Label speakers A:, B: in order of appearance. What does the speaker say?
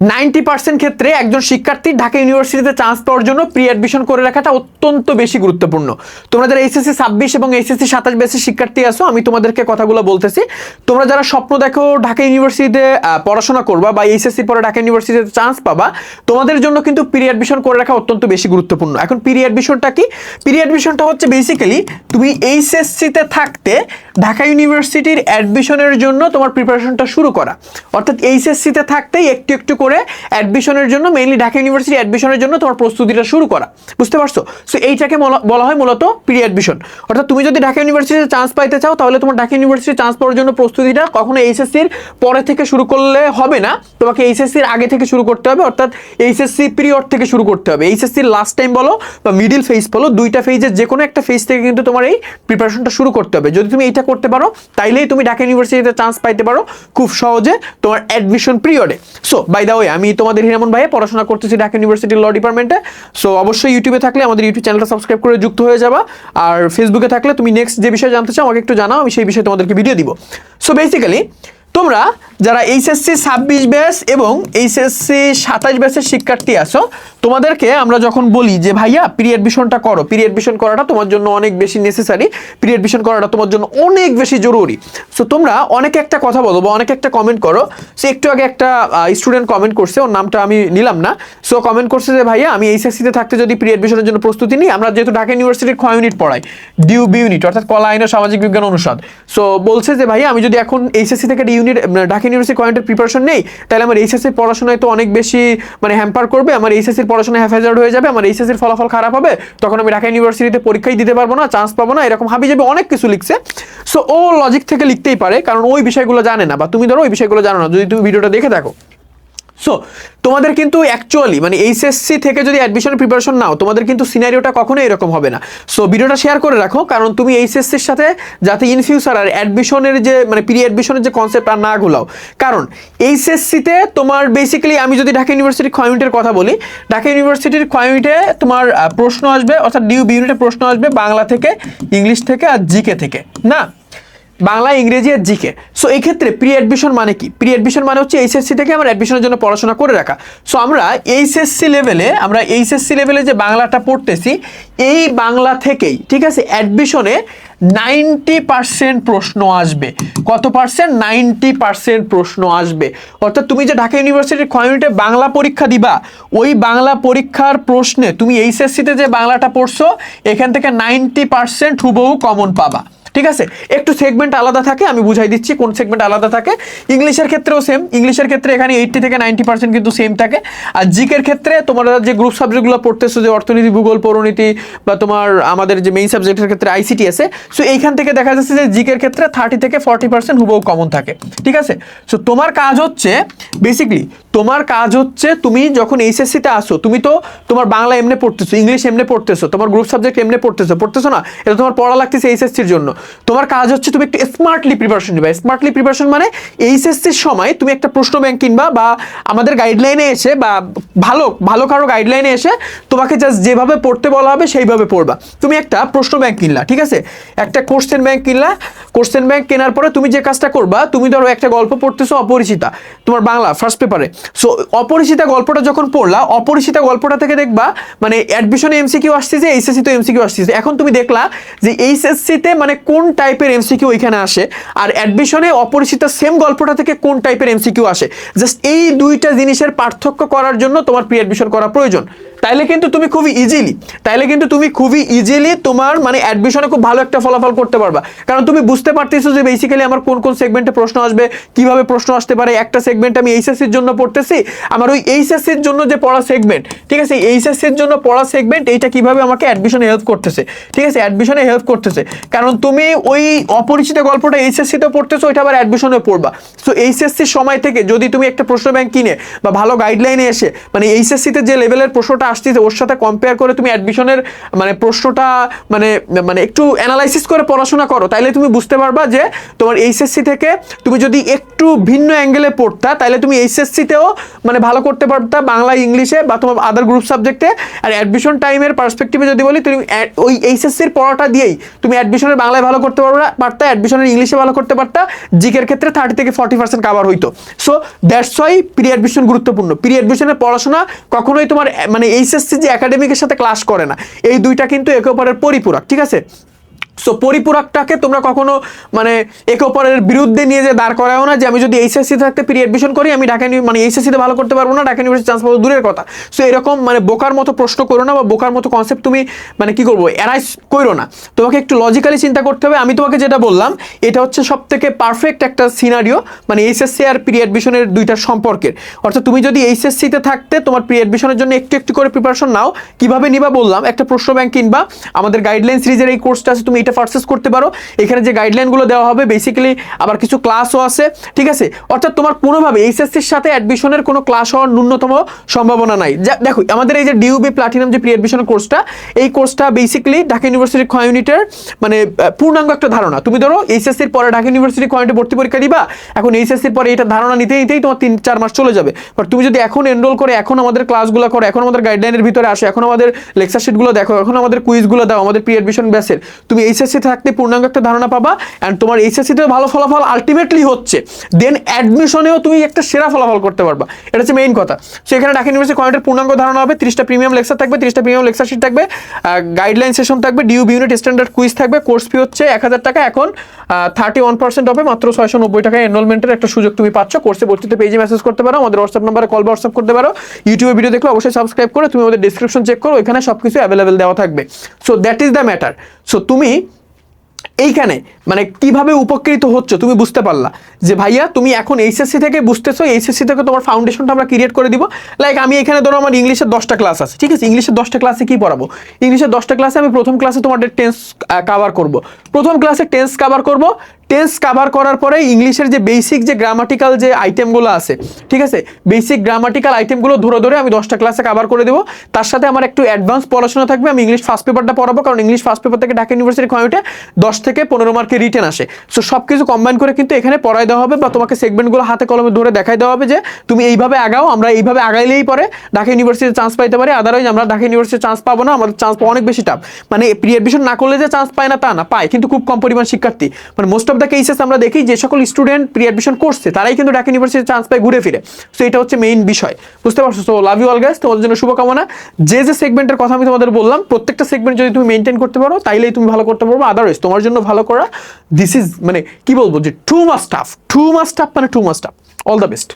A: 90% ক্ষেত্রে একজন শিক্ষার্থী ঢাকা ইউনিভার্সিটিতে চান্স পাওয়ার জন্য প্রি অ্যাডমিশন করে রাখাটা অত্যন্ত বেশি গুরুত্বপূর্ণ। তোমরা যারা এইচএসসি 26 এবং এইচএসসি 27 ব্যাচের শিক্ষার্থী আছো, আমি তোমাদেরকে কথাগুলো বলতেছি। তোমরা যারা স্বপ্ন দেখো ঢাকা ইউনিভার্সিটিতে পড়াশোনা করবা বা এইচএসসি পরে ঢাকা ইউনিভার্সিটিতে চান্স পাবা, তোমাদের জন্য কিন্তু প্রি অ্যাডমিশন করে রাখা অত্যন্ত বেশি গুরুত্বপূর্ণ। এখন প্রি অ্যাডমিশনটা কি? প্রি অ্যাডমিশনটা হচ্ছে বেসিক্যালি তুমি এইচএসসিতে থাকতে ঢাকা ইউনিভার্সিটির অ্যাডমিশনের জন্য তোমার প্রিপারেশনটা শুরু করা। অর্থাৎ এইচএসসিতে থাকতেই একটু একটু করে অ্যাডমিশনের জন্য, মেইনলি ঢাকা ইউনিভার্সিটি অ্যাডমিশনের জন্য তোমার প্রস্তুতিটা শুরু করা। বুঝতে পারছো? সো এইটাকে বলা হয় মূলত প্রি অ্যাডমিশন। অর্থাৎ তুমি যদি ঢাকা ইউনিভার্সিটিতে চান্স পাইতে চাও, তাহলে তোমার ঢাকা ইউনিভার্সিটি চান্স পাওয়ার জন্য প্রস্তুতিটা কখনো এইচএসসির পরে থেকে শুরু করলে হবে না, তোমাকে এইচএসসির আগে থেকে শুরু করতে হবে। অর্থাৎ এইচএসসি পিরিয়ড থেকে শুরু করতে হবে। এইচএসসির লাস্ট টাইম বলো বা মিডিল ফেজ বলো, দুইটা ফেজের যে কোনো একটা ফেজ থেকে কিন্তু তোমার এই প্রিপারেশনটা শুরু করতে হবে। যদি তুমি এইটা করতে পারো, তাইলেই তুমি ঢাকা ইউনিভার্সিটিতে চান্স পাইতে পারো খুব সহজে তোমার অ্যাডমিশন পিরিয়ডে। সো বাই দ্য ওয়ে, আমি তোমাদের হিরামন ভাইয়া পড়াশোনা করতেছি ঢাকা ইউনিভার্সিটির ল ডিপার্টমেন্টে। সো অবশ্যই ইউটিউবে থাকলে আমাদের ইউটিউব চ্যানেলটা সাবস্ক্রাইব করে যুক্ত হয়ে যাবা। আর ফেসবুকে থাকলে তুমি নেক্সট যে বিষয়ে জানতে চাও আমাকে একটু জানাও, আমি সেই বিষয়ে তোমাদেরকে ভিডিও দিব। সো বেসিক্যালি তোমরা যারা এইচএসসি 26 ব্যাচ এবং এইচএসসি 27 ব্যাচের শিক্ষার্থী আছো, তোমাদেরকে আমরা যখন বলি যে ভাইয়া প্রি অ্যাডমিশনটা করো, প্রি অ্যাডমিশন করাটা তোমার জন্য অনেক বেশি নেসেসারি, প্রি অ্যাডমিশন করাটা তোমার জন্য অনেক বেশি জরুরি। সো তোমরা অনেকে একটা কথা বলো বা অনেকে একটা কমেন্ট করো। সে একটু আগে একটা স্টুডেন্ট কমেন্ট করছে, ওর নামটা আমি নিলাম না। সো কমেন্ট করছে যে ভাইয়া আমি এইচএসসিতে থাকতে যদি প্রি অ্যাডমিশনের জন্য প্রস্তুতি নিই, আমরা যেহেতু ঢাকা ইউনিভার্সিটির খ ইউনিট পড়াই, ডিউবি ইউনিট অর্থাৎ কলা আইন ও সামাজিক বিজ্ঞান অনুষদ। সো বলছে যে ভাইয়া আমি যদি এখন এইচএসসি থেকে ঢাকা ইউনিভার্সিটি কয়েন্টের প্রিপারেশন নেই, তাহলে আমার এইচএসসির পড়াশোনায় তো অনেক বেশি হ্যাম্পার করবে, আমার এইচএসসির পড়াশোনা হ্যাফাজার্ড হয়ে যাবে, আমার এইচএসসির ফলাফল খারাপ হবে, তখন আমি ঢাকা ইউনিভার্সিটিতে পরীক্ষাই দিতে পারবো না, চান্স পাবো না, এরকম হাবি যাবে অনেক কিছু লিখছে। সো ও লজিক থেকে লিখতেই পারে, কারণ ওই বিষয়গুলো জানে না, বা তুমি ধরো ওই বিষয়গুলো জানো না যদি তুমি ভিডিওটা দেখে থাকো। সো তোমাদের কিন্তু অ্যাকচুয়ালি এইচএসসি থেকে যদি অ্যাডমিশনের প্রিপারেশন নাও, তোমাদের কিন্তু সিনারিওটা কখনোই এরকম হবে না। সো ভিডিওটা শেয়ার করে রাখো, কারণ তুমি এইচএসসির সাথে যাতে ইন ফিউচার আর অ্যাডমিশনের যে প্রি অ্যাডমিশনের যে কনসেপ্ট আর না গুলাও। কারণ এইচএসসিতে তোমার বেসিক্যালি আমি যদি ঢাকা ইউনিভার্সিটির খ ইউনিটের কথা বলি, ঢাকা ইউনিভার্সিটির খ ইউনিটে তোমার প্রশ্ন আসবে, অর্থাৎ ডিউবি ইউনিটে প্রশ্ন আসবে বাংলা থেকে, ইংলিশ থেকে আর জিকে থেকে, না বাংলা, ইংরেজি আর জিকে। সো এই ক্ষেত্রে প্রি অ্যাডমিশন মানে কি? প্রি অ্যাডমিশন মানে হচ্ছে এইচএসসি থেকে আমার অ্যাডমিশনের জন্য পড়াশোনা করে রাখা। সো আমরা এইচএসসি লেভেলে যে বাংলাটা পড়তেছি, এই বাংলা থেকেই ঠিক আছে অ্যাডমিশনে 90% প্রশ্ন আসবে। কত পার্সেন্ট? 90% প্রশ্ন আসবে। অর্থাৎ তুমি যে ঢাকা ইউনিভার্সিটির খ ইউনিটে বাংলা পরীক্ষা দিবা, ওই বাংলা পরীক্ষার প্রশ্নে তুমি এইচএসসিতে যে বাংলাটা পড়ছো, এখান থেকে 90% হুবহু কমন পাবা। ঠিক আছে, একটু সেগমেন্ট আলাদা থাকে, আমি বুঝাই দিচ্ছি কোন সেগমেন্ট আলাদা থাকে। ইংলিশের ক্ষেত্রেও সেম, ইংলিশের ক্ষেত্রে এখানে 80 থেকে 90% কিন্তু সেম থাকে। আর জিকের ক্ষেত্রে তোমরা যে গ্রুপ সাবজেক্টগুলো পড়তেছো, যে অর্থনীতি, ভূগোল, পৌরনীতি বা তোমার আমাদের যে মেইন সাবজেক্টের ক্ষেত্রে আইসিটি আছে, সো এইখান থেকে দেখা যাচ্ছে যে জিকের ক্ষেত্রে 30 থেকে 40% হুবহু কমন থাকে। ঠিক আছে, সো তোমার কাজ হচ্ছে বেসিক্যালি তুমি যখন এইচএসসিতে আসো, তুমি তো তোমার বাংলা এমনি পড়তেছো, ইংলিশ এমনি পড়তেছো, তোমার গ্রুপ সাবজেক্ট এমনি পড়তেছো না, এটা তোমার পড়া লাগতেছে এইচএসসির জন্য। তোমার কাজ হচ্ছে তুমি একটু স্মার্টলি প্রিপারেশন নিবা। স্মার্টলি প্রিপারেশন মানে এইচএসসির সময় তুমি একটা প্রশ্ন ব্যাংক কিনবা, বা আমাদের গাইডলাইনে এসে বা ভালো কারো গাইডলাইনে এসে তোমাকে জাস্ট যেভাবে পড়তে বলা হবে সেইভাবে পড়বা। তুমি একটা প্রশ্ন ব্যাংক কিনলা, ঠিক আছে, একটা কোশ্চেন ব্যাংক কিনলা। কোশ্চেন ব্যাংক কেনার পরে তুমি যে কাজটা করবা, তুমি ধরো একটা গল্প পড়তেছো অপরিচিতা, তোমার বাংলা ফার্স্ট পেপারে। সো অপরিচিতা গল্পটা যখন পড়লা, অপরিচিতা গল্পটা থেকে দেখবা অ্যাডমিশনে এমসিকিউ আসতেছে, এইচএসসি তো এমসিকিউ আসতেছে। এখন তুমি দেখলা যে এইচএসসিতে কোন টাইপের এমসিকিউ এখানে আসে, আর অ্যাডমিশনে অপরিচিত সেম গল্পটা থেকে কোন টাইপের এমসিকিউ আসে। জাস্ট এই দুইটা জিনিসের পার্থক্য করার জন্য তোমার প্রি অ্যাডমিশন করা প্রয়োজন। তাইলে কিন্তু তুমি খুবই ইজিলি তোমার অ্যাডমিশনে খুব ভালো একটা ফলাফল করতে পারবা। কারণ তুমি বুঝতে পারতেছো যে বেসিক্যালি আমার কোন কোন সেগমেন্টে প্রশ্ন আসবে, কিভাবে প্রশ্ন আসতে পারে। একটা সেগমেন্ট আমি এইচএসসির জন্য পড়তেছি, আমার ওই এইচএসসির জন্য যে পড়া সেগমেন্ট, ঠিক আছে, এইচএসসির জন্য পড়া সেগমেন্ট এইটা কিভাবে আমাকে অ্যাডমিশনে হেল্প করতেছে, ঠিক আছে, অ্যাডমিশনে হেল্প করতেছে। কারণ তুমি ওই অপরিচিত গল্পটা এইচএসসিতে পড়তেছো, ওইটা আবার অ্যাডমিশনে পড়বা। সো এইচএসসির সময় থেকে যদি তুমি একটা প্রশ্ন ব্যাংক কিনে বা ভালো গাইডলাইনে এসে এইচএসসিতে যে লেভেলের প্রশ্নটা আসতেছে ওর সাথে কম্পেয়ার করে তুমি অ্যাডমিশনের মানে প্রশ্নটা মানে মানে একটু অ্যানালাইসিস করে পড়াশোনা করো, তাইলে তুমি বুঝতে পারবা যে তোমার এইচএসসি থেকে তুমি যদি একটু ভিন্ন অ্যাঙ্গেলে পড়তা তাহলে তুমি এইচএসসিতেও মানে ভালো করতে পারতা বাংলা ইংলিশে বা তোমার আদার গ্রুপ সাবজেক্টে। আর অ্যাডমিশন টাইমের পার্সপেক্টিভে যদি বলি, তুমি ওই এইচএসসির পড়াটা দিয়েই তুমি অ্যাডমিশনের বাংলায় ভালো করতে পারতা, অ্যাডমিশনের ইংলিশে ভালো করতে পারতা, জিকের ক্ষেত্রে 30 থেকে 40% কাভার হইতো। So that's why pre admission গুরুত্বপূর্ণ। প্রি অ্যাডমিশনের পড়াশোনা কখনোই তোমার মানে এইচএসসি যে একাডেমিকের সাথে ক্লাস করে না, এই দুইটা কিন্তু একে অপরের পরিপূরক, ঠিক আছে? সো পরিপূরকটাকে তোমরা কখনো মানে একে অপরের বিরুদ্ধে নিয়ে যে দাঁড় করাও না যে আমি যদি এইচএসসি থাকতে প্রি অ্যাডমিশন করি আমি ঢাকা মানে এইচএসসিতে ভালো করতে পারবো না, ঢাকা ইউনিভার্সিটি চান্স পাবো দূরের কথা। সো এরকম মানে বোকার মতো প্রশ্ন করো না বা বোকার মতো কনসেপ্ট তুমি মানে কি করবো অ্যারাইজ করো না, তোমাকে একটু লজিক্যালি চিন্তা করতে হবে। আমি তোমাকে যেটা বললাম এটা হচ্ছে সব থেকে পারফেক্ট একটা সিনারিও মানে এইচএসসি আর প্রি অ্যাডমিশনের দুইটার সম্পর্কের। অর্থাৎ তুমি যদি এইচএসসিতে থাকতে তোমার প্রি অ্যাডমিশনের জন্য একটু একটু করে প্রিপারেশন নাও, কিভাবে নিবা বললাম, একটা প্রশ্ন ব্যাংক কিনবা, আমাদের গাইডলাইন সিরিজের এই কোর্সটা আছে তুমি এটা পারচেজ করতে পারো, এখানে যে গাইডলাইনগুলো দেওয়া হবে বেসিক্যালি আবার কিছু ক্লাসও আছে, ঠিক আছে? অর্থাৎ তোমার কোনোভাবে এইচএসসির সাথে অ্যাডমিশনের কোনো ক্লাস হওয়ার ন্যূনতম সম্ভাবনা নাই। দেখো আমাদের এই যে ডিউবি প্লাটিনাম যে প্রি অ্যাডমিশনের কোর্সটা, এই কোর্সটা বেসিক্যালি ঢাকা ইউনিভার্সিটির খ ইউনিটের মানে পূর্ণাঙ্গ একটা ধারণা। তুমি ধরো এইচএসসির পরে ঢাকা ইউনিভার্সিটি খ ইউনিটে ভর্তি পরীক্ষা দিবা, এখন এইচএসসির পরে এটা ধারণা নিতে নিতেই তোমার 3-4 মাস চলে যাবে। বাট তুমি যদি এখন এনরোল করে এখন আমাদের ক্লাসগুলো করো, এখন আমাদের গাইডলাইনের ভিতরে আসো, এখন আমাদের লেকচার শিটগুলো দেখো, এখন আমাদের কুইজগুলো দাও আমাদের প্রি অ্যাডমিশন ব্যাচের, তুমি এইচএসসি থাকতে পূর্ণাঙ্গ একটা ধারণা পাবা। অ্যান্ড তোমার এইচএসসিতে ভালো ফলাফল আলটিমেটলি হচ্ছে, দেন অ্যাডমিশনেও তুমি একটা সেরা ফলাফল করতে পারবা, এটা হচ্ছে মেইন কথা। সো এখানে ঢাকা ইউনিভার্সিটি কয়েন্টের পূর্ণাঙ্গ ধারণা হবে, 30টা প্রিমিয়াম লেকচার থাকবে, 30টা প্রিমিয়াম লেকচার শিট থাকবে, গাইডলাইন সেশন থাকবে, ডিউবি ইউনিট স্ট্যান্ডার্ড কুইজ থাকবে। কোর্স ফি হচ্ছে 1000 টাকা, এখন 31% হবে, মাত্র 690 টাকা এনরোলমেন্টের একটা সুযোগ তুমি পাচ্ছ। কোর্সে ভর্তিতে পেজে মেসেজ করতে পারো, আমাদের হোয়াটসঅ্যাপ নাম্বারে কল বা হোয়াটসঅ্যাপ করতে পারো। ইউটিউবে ভিডিও দেখলে অবশ্যই সাবস্ক্রাইব করে তুমি আমাদের ডিসক্রিপশন চেক করো, এখানে সব কিছু অ্যাভেলেবেল দেওয়া থাকবে। So that is the matter. So তুমি এইখানে মানে কিভাবে উপকৃত হচ্ছে তুমি বুঝতে পারলা যে ভাইয়া তুমি এখন এইচএসসি থেকে বুঝতেছো, এইচএসসি থেকে তোমার ফাউন্ডেশনটা আমরা ক্রিয়েট করে দিব। লাইক আমি এখানে ধরো আমার ইংলিশের 10টা ক্লাস আছে, ঠিক আছে? ইংলিশের 10টা ক্লাসে কি পড়াবো? ইংলিশের 10টা ক্লাসে আমি প্রথম ক্লাসে তোমাদের টেন্স কাভার করব, প্রথম ক্লাসে টেন্স কাভার করব। টেন্স কাভার করার পরে ইংলিশের যে বেসিক যে গ্রামাটিক্যাল যে আইটেমগুলো আছে, ঠিক আছে, বেসিক গ্রামাটিক্যাল আইটেমগুলো ধরে ধরে আমি 10টা ক্লাসে কাভার করে দেবো। তার সাথে আমার একটু অ্যাডভান্স পড়াশোনা থাকবে, আমি ইংলিশ ফার্স্ট পেপারটা পড়াবো, কারণ ইংলিশ ফার্স্ট পেপার থেকে ঢাকা ইউনিভার্সিটি কমিউনিটে 10 থেকে 15 মার্কের রিটেন আসে। সো সব কিছু কম্বাইন করে কিন্তু এখানে পড়াই দেওয়া হবে বা তোমাকে সেগমেন্টগুলো হাতে কলমে ধরে দেখাই দেওয়া হবে যে তুমি এইভাবে আগাও, আমরা এইভাবে আগাইলেই পরে ঢাকা ইউনিভার্সিটিতে চান্স পাইতে পারি, আদারওয়াইজ আমরা ঢাকা ইউনিভার্সিটিতে চান্স পাবো না, আমাদের চান্স পাওয়া অনেক বেশি টাফ। মানে প্রি অ্যাডমিশন না করলে যে চান্স পায় না তা না, পায়, কিন্তু খুব কম পরিমাণ শিক্ষার্থী। মানে মোস্ট অফ দ্য কেসেস আমরা দেখি যে সকল স্টুডেন্ট প্রি অ্যাডমিশন করছে তারাই কিন্তু ঢাকা ইউনিভার্সিটিতে চান্স পায় ঘুরে ফিরে। সো এটা হচ্ছে মেইন বিষয়, বুঝতে পারছো? So love you all guys, তোমাদের জন্য শুভকামনা। যে যে সেগমেন্টের কথা আমি তোমাদের বললাম প্রত্যেকটা সেগমেন্ট যদি তুমি মেনটেন করতে পারো তাইলেই তুমি ভালো করতে পারবো, আদারওয়াইজ তোমার জন্য ভালো করা দিস ইজ মানে কি বলবো যে টু মাস্ট টাফ মানে too must tough. All the best.